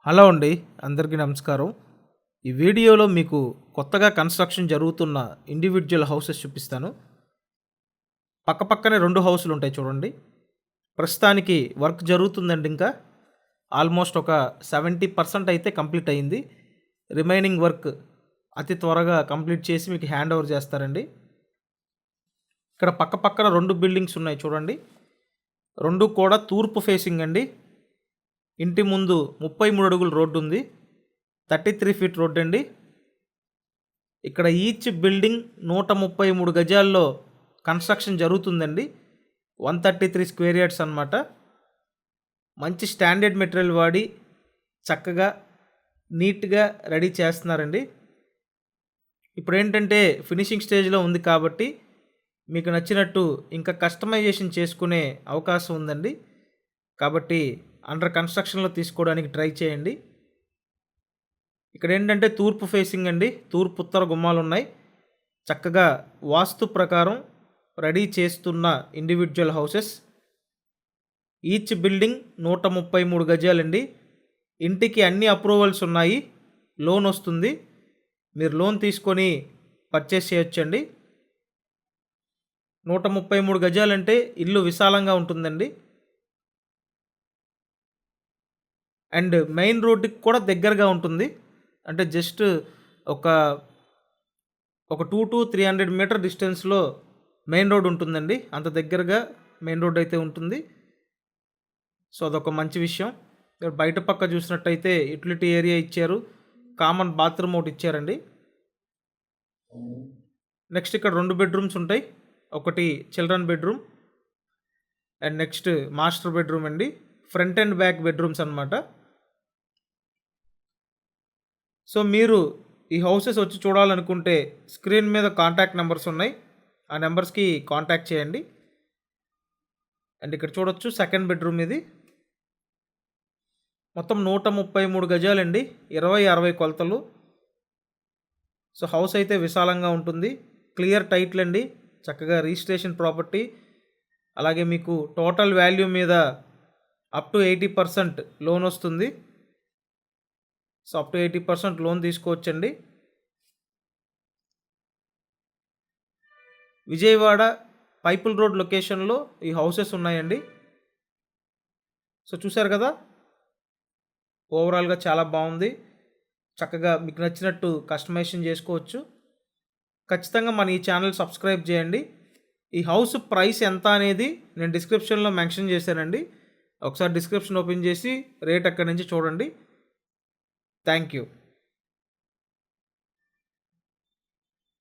Hello అండి, అందరికీ నమస్కారం. ఈ వీడియోలో మీకు కొత్తగా కన్స్ట్రక్షన్ జరుగుతున్న ఇండివిడ్యువల్ హౌసెస్ చూపిస్తాను. పక్కపక్కనే 2 హౌసులు ఉంటాయి చూడండి. ప్రస్తుతానికి వర్క్ జరుగుతుందండి. ఇంకా ఆల్మోస్ట్ ఒక 70% అయితే కంప్లీట్ అయింది. రిమైనింగ్ వర్క్ అతి త్వరగా కంప్లీట్ చేసి మీకు హ్యాండ్ ఓవర్ చేస్తారండి. ఇక్కడ పక్కపక్కన 2 బిల్డింగ్స్ ఉన్నాయి చూడండి. 2 కూడా తూర్పు ఫేసింగ్ అండి. ఇంటి ముందు 33 అడుగుల రోడ్డు ఉంది. 33 ఫీట్ రోడ్డు అండి. ఇక్కడ ఈచ్ బిల్డింగ్ 133 గజాల్లో కన్స్ట్రక్షన్ జరుగుతుందండి. 133 స్క్వేర్ యార్డ్స్ అనమాట. మంచి స్టాండర్డ్ మెటీరియల్ వాడి చక్కగా నీట్గా రెడీ చేస్తున్నారండి. ఇప్పుడు ఏంటంటే ఫినిషింగ్ స్టేజ్లో ఉంది కాబట్టి మీకు నచ్చినట్టు ఇంకా కస్టమైజేషన్ చేసుకునే అవకాశం ఉందండి. కాబట్టి అండర్ కన్స్ట్రక్షన్లో తీసుకోవడానికి ట్రై చేయండి. ఇక్కడ ఏంటంటే తూర్పు ఫేసింగ్ అండి. తూర్పు ఉత్తర గుమ్మాలు ఉన్నాయి. చక్కగా వాస్తు ప్రకారం రెడీ చేస్తున్న ఇండివిడ్యువల్ హౌసెస్. Each building 133 గజాలండి. ఇంటికి అన్ని అప్రూవల్స్ ఉన్నాయి. లోన్ వస్తుంది. మీరు లోన్ తీసుకొని పర్చేస్ చేయొచ్చండి. 133 గజాలంటే ఇల్లు విశాలంగా ఉంటుందండి. అండ్ మెయిన్ రోడ్డుకి కూడా దగ్గరగా ఉంటుంది. అంటే జస్ట్ ఒక 2 to 300 మీటర్ డిస్టెన్స్లో మెయిన్ రోడ్ ఉంటుందండి. అంత దగ్గరగా మెయిన్ రోడ్ అయితే ఉంటుంది. సో అదొక మంచి విషయం. బయట పక్క చూసినట్టయితే యూటిలిటీ ఏరియా ఇచ్చారు. కామన్ బాత్రూమ్ ఒకటి ఇచ్చారండి. నెక్స్ట్ ఇక్కడ 2 బెడ్రూమ్స్ ఉంటాయి. ఒకటి children bedroom and next master bedroom అండి. ఫ్రంట్ అండ్ బ్యాక్ బెడ్రూమ్స్ అనమాట. సో మీరు ఈ హౌసెస్ వచ్చి చూడాలనుకుంటే స్క్రీన్ మీద కాంటాక్ట్ నెంబర్స్ ఉన్నాయి. ఆ నెంబర్స్కి కాంటాక్ట్ చేయండి. అండ్ ఇక్కడ చూడొచ్చు సెకండ్ బెడ్రూమ్ ఇది. మొత్తం 133 గజాలండి. 20-60 కొలతలు. సో హౌస్ అయితే విశాలంగా ఉంటుంది. క్లియర్ టైటిల్ అండి. చక్కగా రిజిస్ట్రేషన్ ప్రాపర్టీ. అలాగే మీకు టోటల్ వాల్యూ మీద అప్ టు 80% లోన్ వస్తుంది. సో అప్ టు 80% లోన్ తీసుకోవచ్చండి. విజయవాడ పైపుల్ రోడ్ లొకేషన్లో ఈ హౌసెస్ ఉన్నాయండి. సో చూసారు కదా, ఓవరాల్గా చాలా బాగుంది. చక్కగా మీకు నచ్చినట్టు కస్టమైజేషన్ చేసుకోవచ్చు. ఖచ్చితంగా మన ఈ ఛానల్ సబ్స్క్రైబ్ చేయండి. ఈ హౌస్ ప్రైస్ ఎంత అనేది నేను డిస్క్రిప్షన్లో మెన్షన్ చేశానండి. ఒకసారి డిస్క్రిప్షన్ ఓపెన్ చేసి రేట్ అక్కడి నుంచి చూడండి. Thank you.